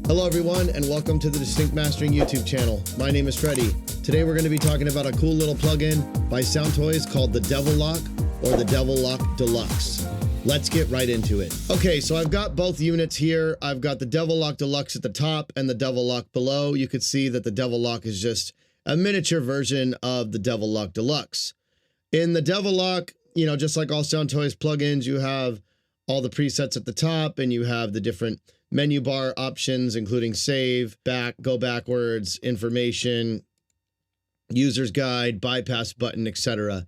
Hello everyone, and welcome to the Distinct Mastering YouTube channel. My name is Freddy. Today we're going to be talking about a cool little plugin by Soundtoys called the Devil-Loc or the Devil-Loc Deluxe. Let's get right into it. Okay, so I've got both units here. I've got the Devil-Loc Deluxe at the top and the Devil-Loc below. You could see that the Devil-Loc is just a miniature version of the Devil-Loc Deluxe. In the Devil-Loc, you know, just like all Soundtoys plugins, you have all the presets at the top and you have the different menu bar options, including save, back, go backwards, information, user's guide, bypass button, etc.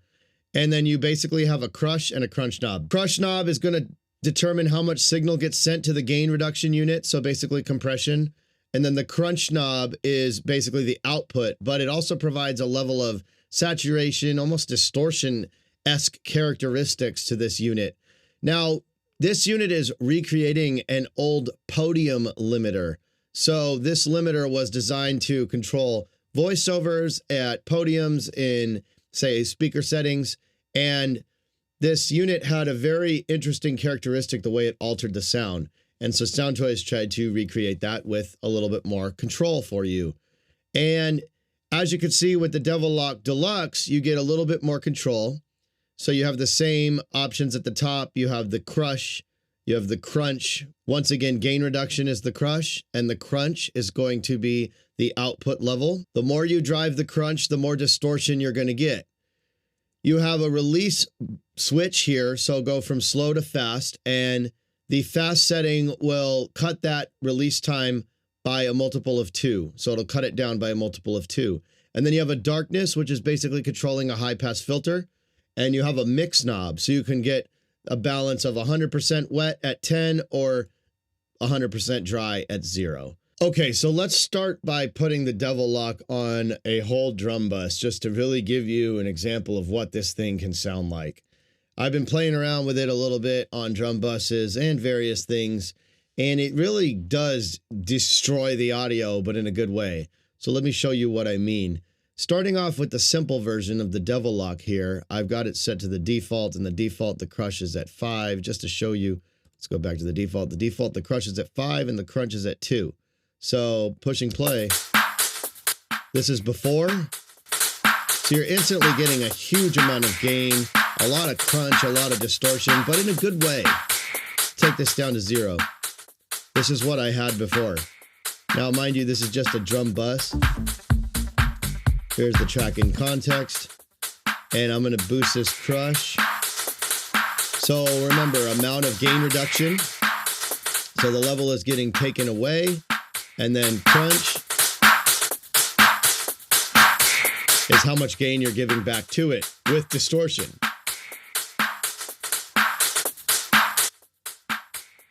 And then you basically have a crush and a crunch knob. Crush knob is going to determine how much signal gets sent to the gain reduction unit, so basically compression. And then the crunch knob is basically the output, but it also provides a level of saturation, almost distortion-esque characteristics to this unit. Now, this unit is recreating an old podium limiter. So this limiter was designed to control voiceovers at podiums in, say, speaker settings. And this unit had a very interesting characteristic, the way it altered the sound. And so Soundtoys tried to recreate that with a little bit more control for you. And as you can see with the Devil-Loc Deluxe, you get a little bit more control. So you have the same options at the top. You have the crush, you have the crunch. Once again, gain reduction is the crush, and the crunch is going to be the output level. The more you drive the crunch, the more distortion you're going to get. You have a release switch here, so go from slow to fast, and the fast setting will cut that release time by a multiple of 2. So it'll cut it down by a multiple of 2. And then you have a darkness, which is basically controlling a high pass filter. And you have a mix knob, so you can get a balance of 100% wet at 10 or 100% dry at 0. Okay, so let's start by putting the Devil-Loc on a whole drum bus just to really give you an example of what this thing can sound like. I've been playing around with it a little bit on drum buses and various things, and it really does destroy the audio, but in a good way. So let me show you what I mean. Starting off with the simple version of the Devil-Loc here, I've got it set to the default, and the default, the crush is at 5, just to show you. Let's go back to the default. The default, the crush is at 5, and the crunch is at 2. So, pushing play. This is before. So you're instantly getting a huge amount of gain, a lot of crunch, a lot of distortion, but in a good way. Take this down to 0. This is what I had before. Now, mind you, this is just a drum bus. Here's the track in context, and I'm going to boost this crush. So remember, amount of gain reduction. So the level is getting taken away, and then crunch is how much gain you're giving back to it with distortion.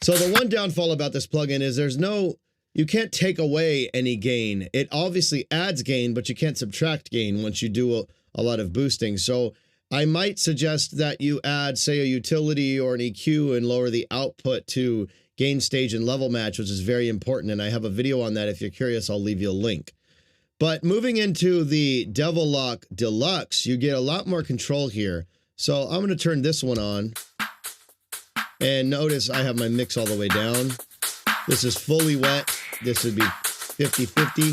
So the one downfall about this plugin is you can't take away any gain. It obviously adds gain, but you can't subtract gain once you do a lot of boosting. So I might suggest that you add, say, a utility or an EQ and lower the output to gain stage and level match, which is very important. And I have a video on that. If you're curious, I'll leave you a link. But moving into the Devil-Loc Deluxe, you get a lot more control here. So I'm going to turn this one on. And notice I have my mix all the way down. This is fully wet. This would be 50-50.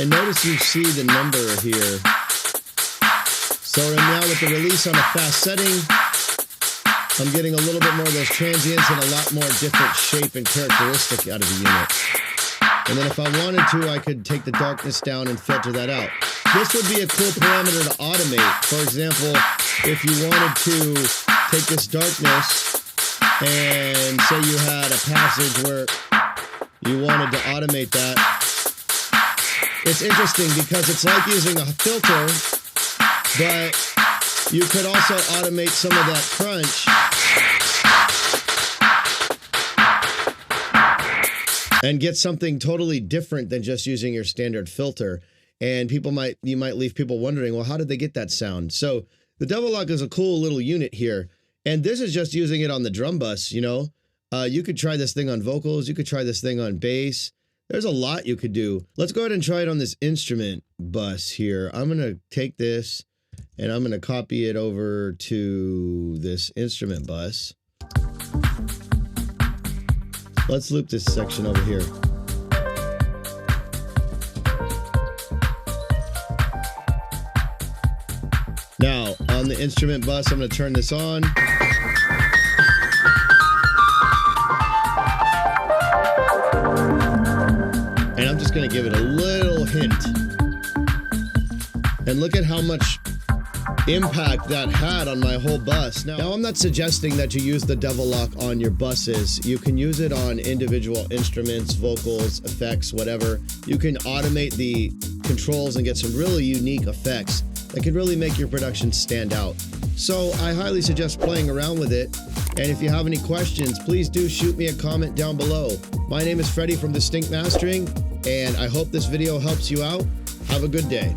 And notice you see the number here. So now with the release on a fast setting, I'm getting a little bit more of those transients and a lot more different shape and characteristic out of the unit. And then if I wanted to, I could take the darkness down and filter that out. This would be a cool parameter to automate. For example, if you wanted to take this darkness and say you had a passage where you wanted to automate that. It's interesting because it's like using a filter, but you could also automate some of that crunch and get something totally different than just using your standard filter. And you might leave people wondering, well, how did they get that sound? So the Devil-Loc is a cool little unit here. And this is just using it on the drum bus, you know. You could try this thing on vocals. You could try this thing on bass. There's a lot you could do. Let's go ahead and try it on this instrument bus here. I'm going to take this and I'm going to copy it over to this instrument bus. Let's loop this section over here. Now, on the instrument bus, I'm going to turn this on. And I'm just going to give it a little hint. And look at how much impact that had on my whole bus. Now, I'm not suggesting that you use the Devil-Loc on your buses. You can use it on individual instruments, vocals, effects, whatever. You can automate the controls and get some really unique effects that can really make your production stand out. So I highly suggest playing around with it. And if you have any questions, please do shoot me a comment down below. My name is Freddie from Distinct Mastering, and I hope this video helps you out. Have a good day.